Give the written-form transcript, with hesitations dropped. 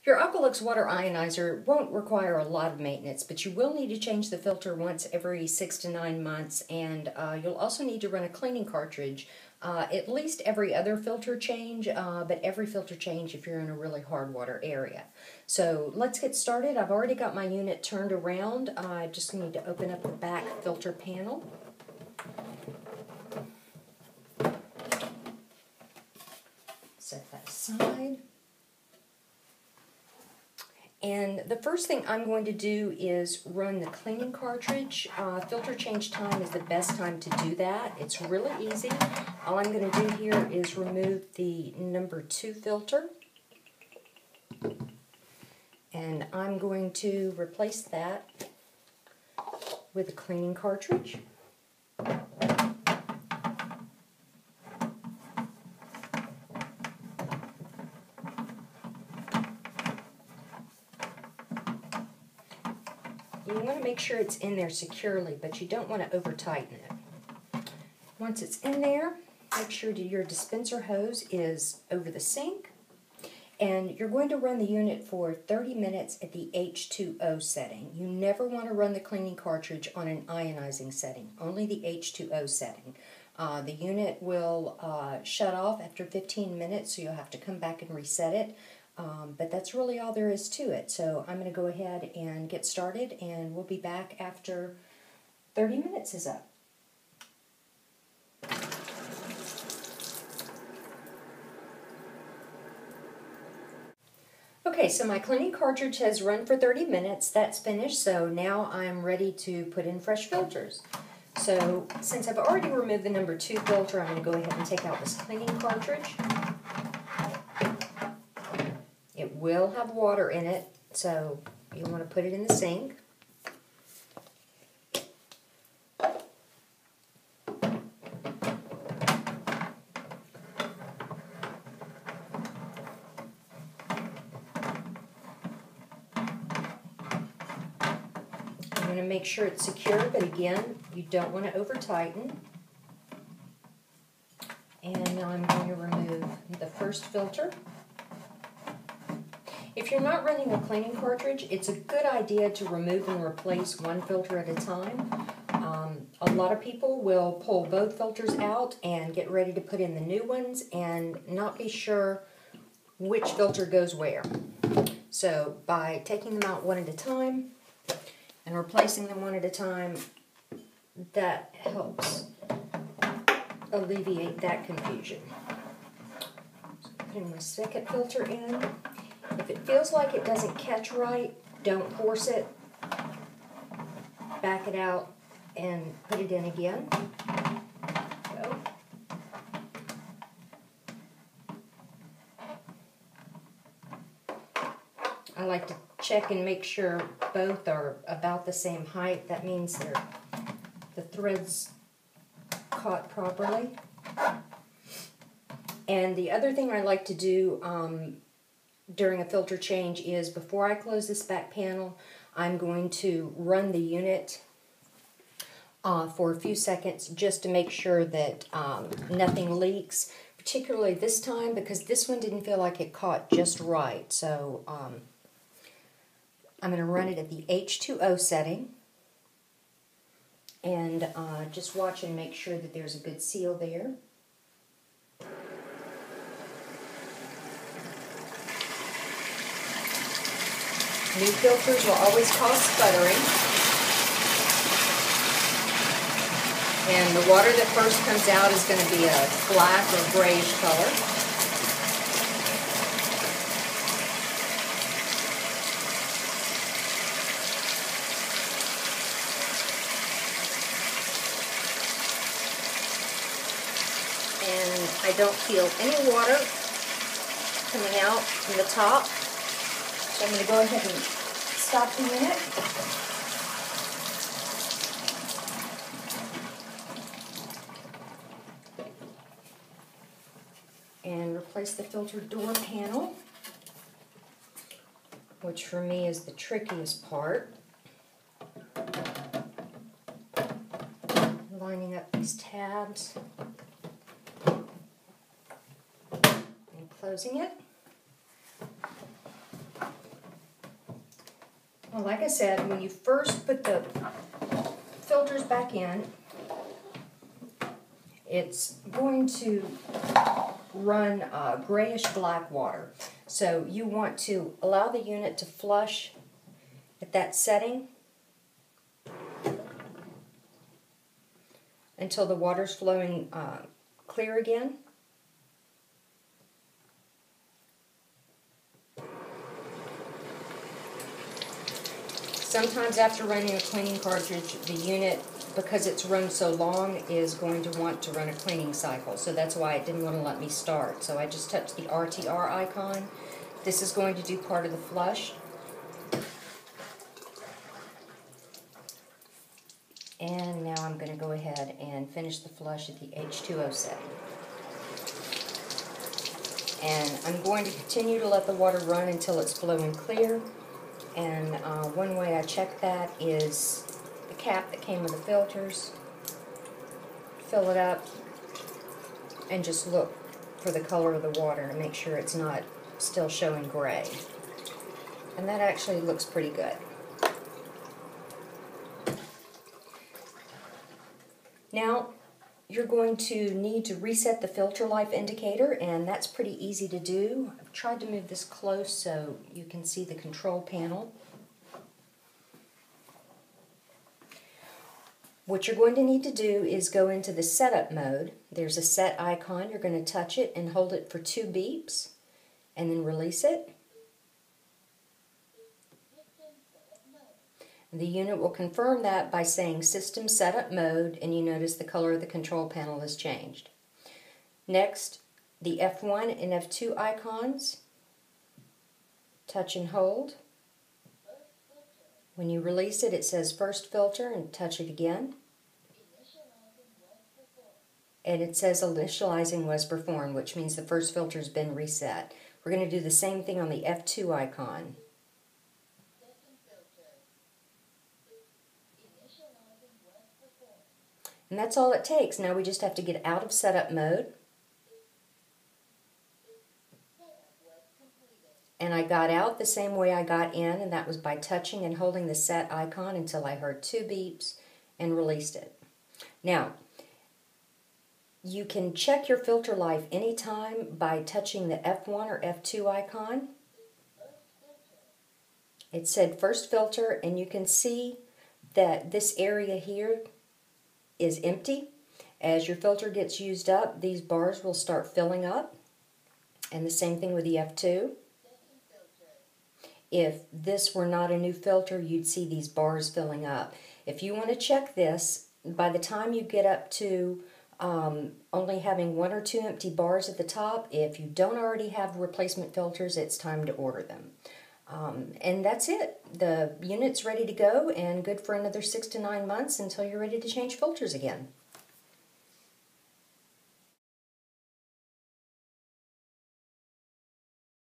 Your Alkalux Water Ionizer won't require a lot of maintenance, but you will need to change the filter once every 6 to 9 months, and you'll also need to run a cleaning cartridge at least every other filter change, but every filter change if you're in a really hard water area. So let's get started. I've already got my unit turned around. I just need to open up the back filter panel. Set that aside. And the first thing I'm going to do is run the cleaning cartridge. Filter change time is the best time to do that. It's really easy. All I'm going to do here is remove the number 2 filter. And I'm going to replace that with a cleaning cartridge. You want to make sure it's in there securely, but you don't want to over tighten it. Once it's in there, make sure that your dispenser hose is over the sink, and you're going to run the unit for 30 minutes at the H2O setting. You never want to run the cleaning cartridge on an ionizing setting, only the H2O setting. The unit will shut off after 15 minutes, so you'll have to come back and reset it. But that's really all there is to it. So I'm going to go ahead and get started, and we'll be back after 30 minutes is up. Okay, so my cleaning cartridge has run for 30 minutes. That's finished, so now I'm ready to put in fresh filters. So since I've already removed the number 2 filter, I'm going to go ahead and take out this cleaning cartridge. It will have water in it, so you want to put it in the sink. I'm going to make sure it's secure, but again, you don't want to over tighten. And now I'm going to remove the first filter. If you're not running a cleaning cartridge, it's a good idea to remove and replace one filter at a time. A lot of people will pull both filters out and get ready to put in the new ones and not be sure which filter goes where. So by taking them out one at a time and replacing them one at a time, that helps alleviate that confusion. So putting my second filter in. If it feels like it doesn't catch right, don't force it. Back it out and put it in again. Go. I like to check and make sure both are about the same height. That means the thread's caught properly. And the other thing I like to do during a filter change is before I close this back panel, I'm going to run the unit for a few seconds just to make sure that nothing leaks, particularly this time because this one didn't feel like it caught just right. So I'm going to run it at the H2O setting and just watch and make sure that there's a good seal there. New filters will always cause sputtering. And the water that first comes out is going to be a black or grayish color. And I don't feel any water coming out from the top. So I'm going to go ahead and stop the unit. And replace the filter door panel, which for me is the trickiest part. Lining up these tabs and closing it. Well, like I said, when you first put the filters back in, it's going to run grayish black water. So you want to allow the unit to flush at that setting until the water's flowing clear again. Sometimes after running a cleaning cartridge, the unit, because it's run so long, is going to want to run a cleaning cycle. So that's why it didn't want to let me start. So I just touched the RTR icon. This is going to do part of the flush. And now I'm going to go ahead and finish the flush at the H2O setting. And I'm going to continue to let the water run until it's flowing clear. And one way I check that is the cap that came with the filters. Fill it up and just look for the color of the water and make sure it's not still showing gray. And that actually looks pretty good. Now, you're going to need to reset the filter life indicator, and that's pretty easy to do. I've tried to move this close so you can see the control panel. What you're going to need to do is go into the setup mode. There's a set icon. You're going to touch it and hold it for 2 beeps, and then release it. The unit will confirm that by saying System Setup Mode, and you notice the color of the control panel has changed. Next, the F1 and F2 icons. Touch and hold. When you release it, it says First Filter, and touch it again. And it says Initializing was performed, which means the first filter has been reset. We're going to do the same thing on the F2 icon. And that's all it takes. Now we just have to get out of setup mode. And I got out the same way I got in, and that was by touching and holding the set icon until I heard 2 beeps and released it. Now, you can check your filter life anytime by touching the F1 or F2 icon. It said First Filter, and you can see that this area here is empty. As your filter gets used up, these bars will start filling up. And the same thing with the F2. If this were not a new filter, you'd see these bars filling up. If you want to check this, by the time you get up to only having 1 or 2 empty bars at the top, if you don't already have replacement filters, it's time to order them. And that's it. The unit's ready to go and good for another 6 to 9 months until you're ready to change filters again.